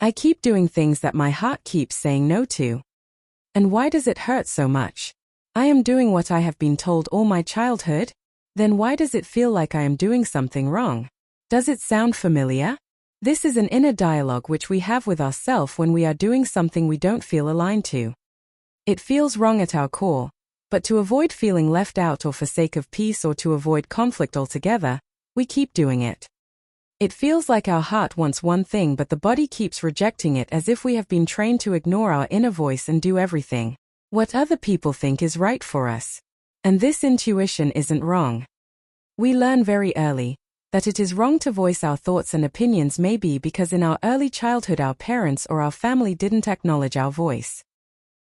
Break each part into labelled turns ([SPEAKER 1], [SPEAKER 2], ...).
[SPEAKER 1] I keep doing things that my heart keeps saying no to. And why does it hurt so much? I am doing what I have been told all my childhood? Then why does it feel like I am doing something wrong? Does it sound familiar? This is an inner dialogue which we have with ourselves when we are doing something we don't feel aligned to. It feels wrong at our core, but to avoid feeling left out or for sake of peace or to avoid conflict altogether, we keep doing it. It feels like our heart wants one thing but the body keeps rejecting it as if we have been trained to ignore our inner voice and do everything what other people think is right for us. And this intuition isn't wrong. We learn very early that it is wrong to voice our thoughts and opinions, maybe because in our early childhood our parents or our family didn't acknowledge our voice.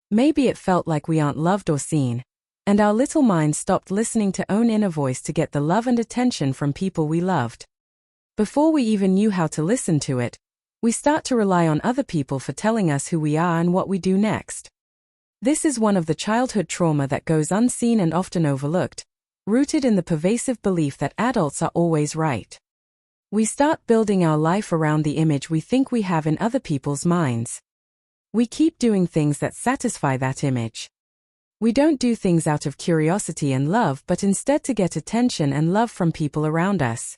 [SPEAKER 1] Maybe it felt like we aren't loved or seen, and our little minds stopped listening to own inner voice to get the love and attention from people we loved. Before we even knew how to listen to it, we start to rely on other people for telling us who we are and what we do next. This is one of the childhood trauma that goes unseen and often overlooked, rooted in the pervasive belief that adults are always right. We start building our life around the image we think we have in other people's minds. We keep doing things that satisfy that image. We don't do things out of curiosity and love but instead to get attention and love from people around us.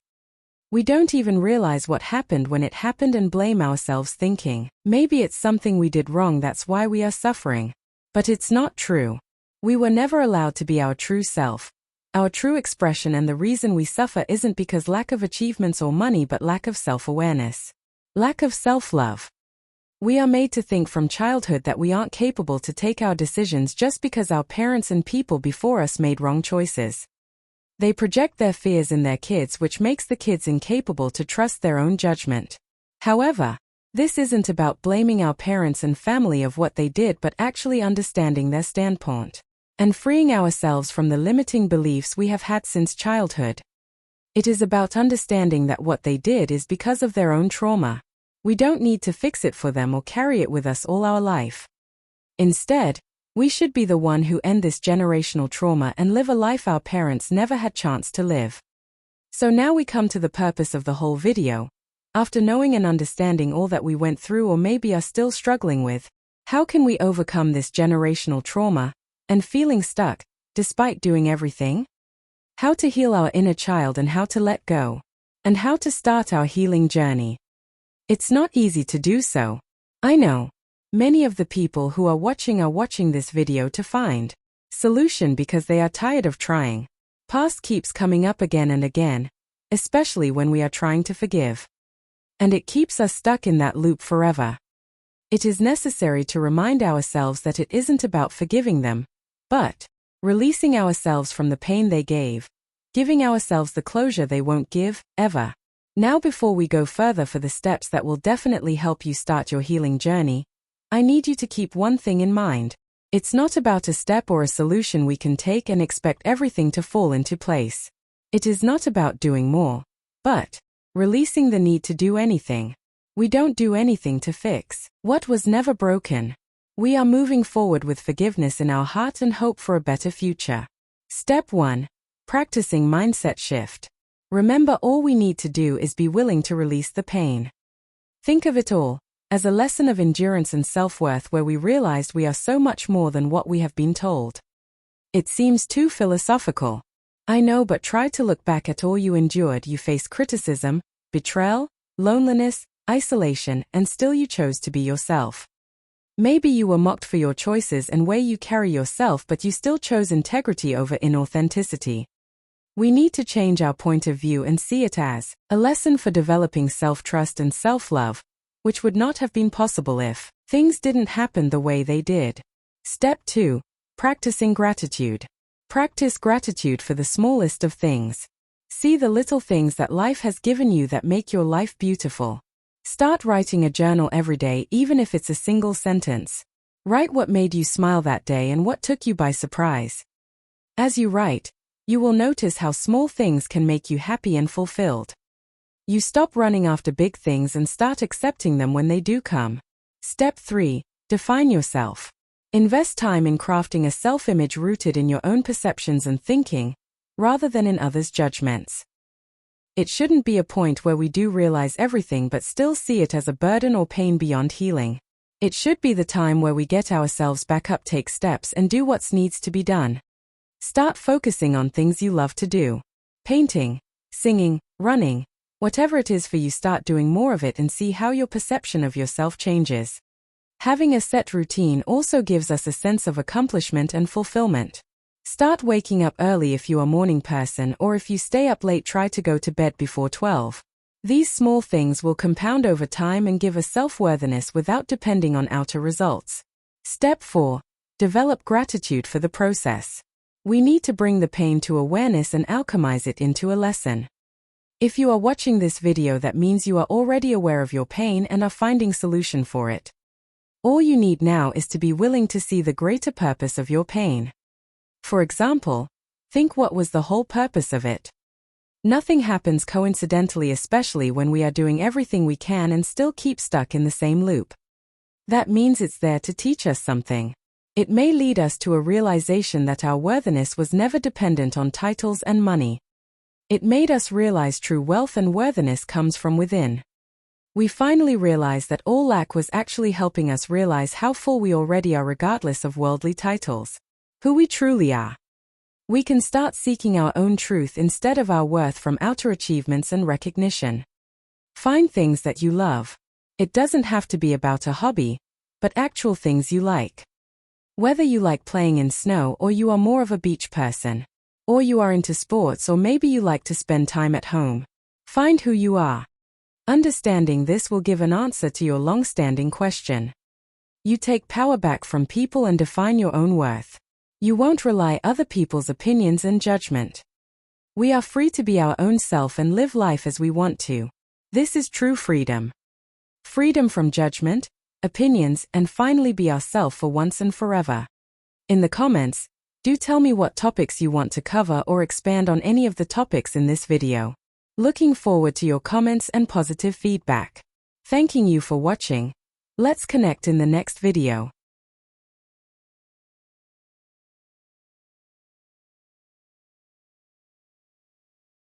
[SPEAKER 1] We don't even realize what happened when it happened and blame ourselves thinking, maybe it's something we did wrong, that's why we are suffering. But it's not true. We were never allowed to be our true self, our true expression, and the reason we suffer isn't because lack of achievements or money but lack of self-awareness. Lack of self-love. We are made to think from childhood that we aren't capable to take our decisions just because our parents and people before us made wrong choices. They project their fears in their kids, which makes the kids incapable to trust their own judgment. However, this isn't about blaming our parents and family of what they did but actually understanding their standpoint and freeing ourselves from the limiting beliefs we have had since childhood. It is about understanding that what they did is because of their own trauma. We don't need to fix it for them or carry it with us all our life. Instead, we should be the one who end this generational trauma and live a life our parents never had chance to live. So now we come to the purpose of the whole video. After knowing and understanding all that we went through or maybe are still struggling with, how can we overcome this generational trauma and feeling stuck, despite doing everything? How to heal our inner child and how to let go, and how to start our healing journey. It's not easy to do so. I know. Many of the people who are watching this video to find solution because they are tired of trying. Past keeps coming up again and again, especially when we are trying to forgive. And it keeps us stuck in that loop forever. It is necessary to remind ourselves that it isn't about forgiving them, but releasing ourselves from the pain they gave, giving ourselves the closure they won't give, ever. Now, before we go further for the steps that will definitely help you start your healing journey, I need you to keep one thing in mind. It's not about a step or a solution we can take and expect everything to fall into place. It is not about doing more, but releasing the need to do anything. We don't do anything to fix what was never broken. We are moving forward with forgiveness in our heart and hope for a better future. Step 1. Practicing mindset shift. Remember, all we need to do is be willing to release the pain. Think of it all as a lesson of endurance and self-worth, where we realized we are so much more than what we have been told. It seems too philosophical. I know, but try to look back at all you endured. You faced criticism, betrayal, loneliness, isolation, and still you chose to be yourself. Maybe you were mocked for your choices and way you carry yourself, but you still chose integrity over inauthenticity. We need to change our point of view and see it as a lesson for developing self-trust and self-love, which would not have been possible if things didn't happen the way they did. Step 2. Practicing gratitude. Practice gratitude for the smallest of things. See the little things that life has given you that make your life beautiful. Start writing a journal every day, even if it's a single sentence. Write what made you smile that day and what took you by surprise. As you write, you will notice how small things can make you happy and fulfilled. You stop running after big things and start accepting them when they do come. Step 3. Define yourself. Invest time in crafting a self-image rooted in your own perceptions and thinking, rather than in others' judgments. It shouldn't be a point where we do realize everything but still see it as a burden or pain beyond healing. It should be the time where we get ourselves back up, take steps, and do what needs to be done. Start focusing on things you love to do. Painting, singing, running, whatever it is for you, start doing more of it and see how your perception of yourself changes. Having a set routine also gives us a sense of accomplishment and fulfillment. Start waking up early if you are a morning person, or if you stay up late, try to go to bed before 12. These small things will compound over time and give us self-worthiness without depending on outer results. Step 4. Develop gratitude for the process. We need to bring the pain to awareness and alchemize it into a lesson. If you are watching this video, that means you are already aware of your pain and are finding solution for it. All you need now is to be willing to see the greater purpose of your pain. For example, think, what was the whole purpose of it? Nothing happens coincidentally, especially when we are doing everything we can and still keep stuck in the same loop. That means it's there to teach us something. It may lead us to a realization that our worthiness was never dependent on titles and money. It made us realize true wealth and worthiness comes from within. We finally realize that all lack was actually helping us realize how full we already are regardless of worldly titles. Who we truly are. We can start seeking our own truth instead of our worth from outer achievements and recognition. Find things that you love. It doesn't have to be about a hobby, but actual things you like. Whether you like playing in snow, or you are more of a beach person, or you are into sports, or maybe you like to spend time at home. Find who you are. Understanding this will give an answer to your long-standing question. You take power back from people and define your own worth. You won't rely on other people's opinions and judgment. We are free to be our own self and live life as we want to. This is true freedom. Freedom from judgment, opinions, and finally be ourselves for once and forever. In the comments, do tell me what topics you want to cover or expand on any of the topics in this video. Looking forward to your comments and positive feedback. Thanking you for watching. Let's connect in the next video.